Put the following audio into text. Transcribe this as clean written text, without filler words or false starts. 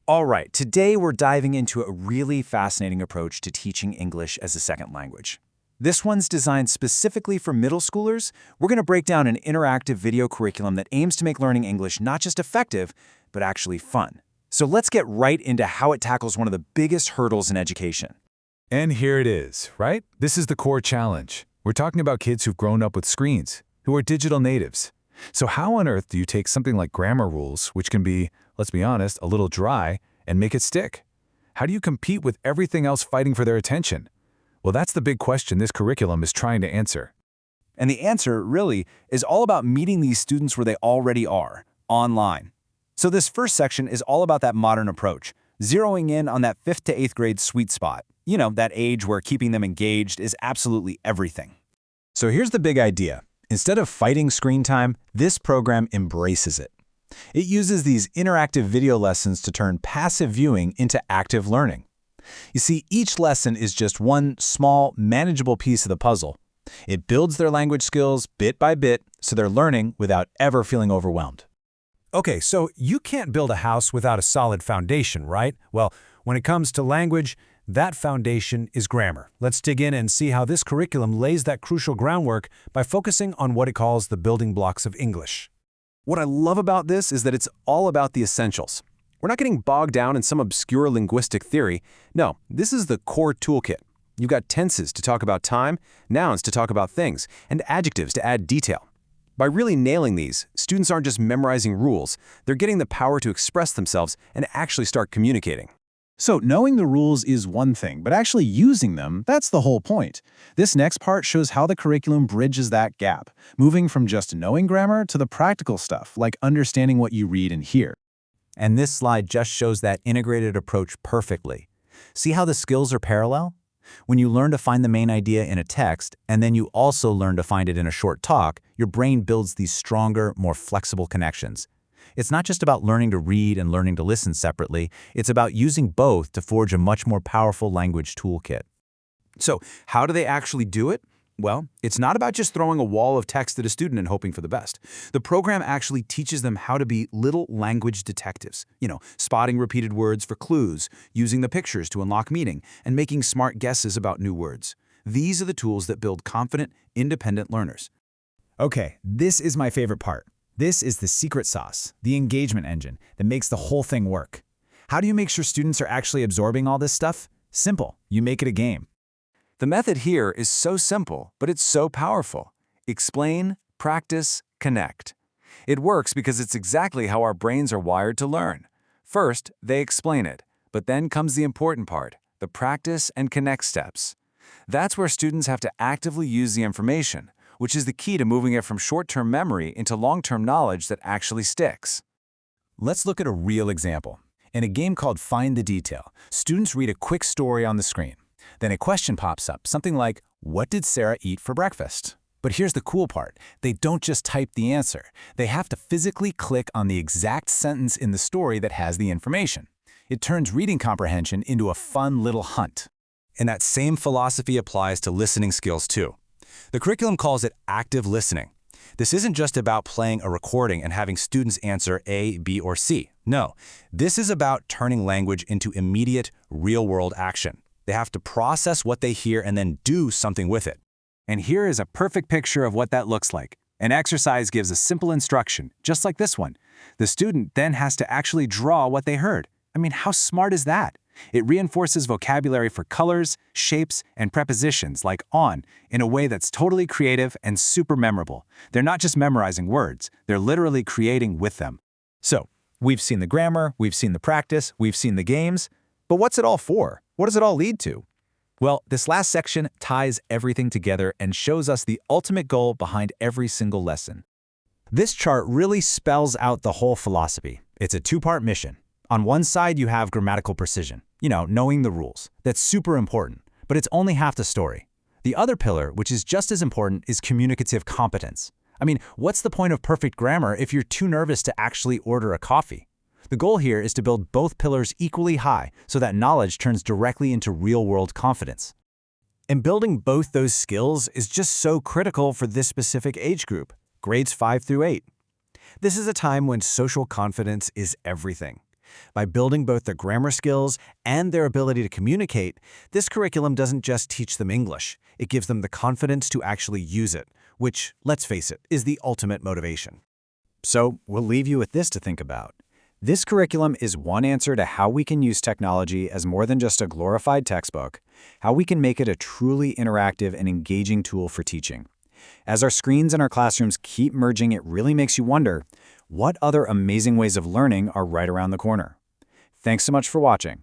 All right, today we're diving into a really fascinating approach to teaching English as a second language. This one's designed specifically for middle schoolers. We're going to break down an interactive video curriculum that aims to make learning English not just effective, but actually fun. So let's get right into how it tackles one of the biggest hurdles in education. And here it is, right? This is the core challenge. We're talking about kids who've grown up with screens, who are digital natives. So how on earth do you take something like grammar rules, which can be, let's be honest, a little dry, and make it stick? How do you compete with everything else fighting for their attention? Well, that's the big question this curriculum is trying to answer. And the answer, really, is all about meeting these students where they already are, online. So this first section is all about that modern approach, zeroing in on that 5th to 8th grade sweet spot. You know, that age where keeping them engaged is absolutely everything. So here's the big idea. Instead of fighting screen time, this program embraces it. It uses these interactive video lessons to turn passive viewing into active learning. You see, each lesson is just one small, manageable piece of the puzzle. It builds their language skills bit by bit so they're learning without ever feeling overwhelmed. Okay, so you can't build a house without a solid foundation, right? Well, when it comes to language, that foundation is grammar. Let's dig in and see how this curriculum lays that crucial groundwork by focusing on what it calls the building blocks of English. What I love about this is that it's all about the essentials. We're not getting bogged down in some obscure linguistic theory. No, this is the core toolkit. You've got tenses to talk about time, nouns to talk about things, and adjectives to add detail. By really nailing these, students aren't just memorizing rules, they're getting the power to express themselves and actually start communicating. So knowing the rules is one thing, but actually using them, that's the whole point. This next part shows how the curriculum bridges that gap, moving from just knowing grammar to the practical stuff, like understanding what you read and hear. And this slide just shows that integrated approach perfectly. See how the skills are parallel? When you learn to find the main idea in a text, and then you also learn to find it in a short talk, your brain builds these stronger, more flexible connections. It's not just about learning to read and learning to listen separately, it's about using both to forge a much more powerful language toolkit. So, how do they actually do it? Well, it's not about just throwing a wall of text at a student and hoping for the best. The program actually teaches them how to be little language detectives. Spotting repeated words for clues, using the pictures to unlock meaning, and making smart guesses about new words. These are the tools that build confident, independent learners. Okay, this is my favorite part. This is the secret sauce, the engagement engine that makes the whole thing work. How do you make sure students are actually absorbing all this stuff? Simple. You make it a game. The method here is so simple, but it's so powerful. Explain, practice, connect. It works because it's exactly how our brains are wired to learn. First, they explain it, but then comes the important part, the practice and connect steps. That's where students have to actively use the information, which is the key to moving it from short-term memory into long-term knowledge that actually sticks. Let's look at a real example. In a game called Find the Detail, students read a quick story on the screen. Then a question pops up, something like, "What did Sarah eat for breakfast?" But here's the cool part. They don't just type the answer. They have to physically click on the exact sentence in the story that has the information. It turns reading comprehension into a fun little hunt. And that same philosophy applies to listening skills too. The curriculum calls it active listening. This isn't just about playing a recording and having students answer A, B, or C. No, this is about turning language into immediate, real-world action. They have to process what they hear and then do something with it. And here is a perfect picture of what that looks like. An exercise gives a simple instruction, just like this one. The student then has to actually draw what they heard. I mean, how smart is that? It reinforces vocabulary for colors, shapes, and prepositions like on in a way that's totally creative and super memorable. They're not just memorizing words, they're literally creating with them. So, we've seen the grammar, we've seen the practice, we've seen the games. But what's it all for? What does it all lead to? Well, this last section ties everything together and shows us the ultimate goal behind every single lesson. This chart really spells out the whole philosophy. It's a two-part mission. On one side, you have grammatical precision, knowing the rules. That's super important, but it's only half the story. The other pillar, which is just as important, is communicative competence. I mean, what's the point of perfect grammar if you're too nervous to actually order a coffee? The goal here is to build both pillars equally high so that knowledge turns directly into real-world confidence. And building both those skills is just so critical for this specific age group, grades 5 through 8. This is a time when social confidence is everything. By building both their grammar skills and their ability to communicate, this curriculum doesn't just teach them English, it gives them the confidence to actually use it, which, let's face it, is the ultimate motivation. So, we'll leave you with this to think about. This curriculum is one answer to how we can use technology as more than just a glorified textbook, how we can make it a truly interactive and engaging tool for teaching. As our screens and our classrooms keep merging, it really makes you wonder, what other amazing ways of learning are right around the corner? Thanks so much for watching.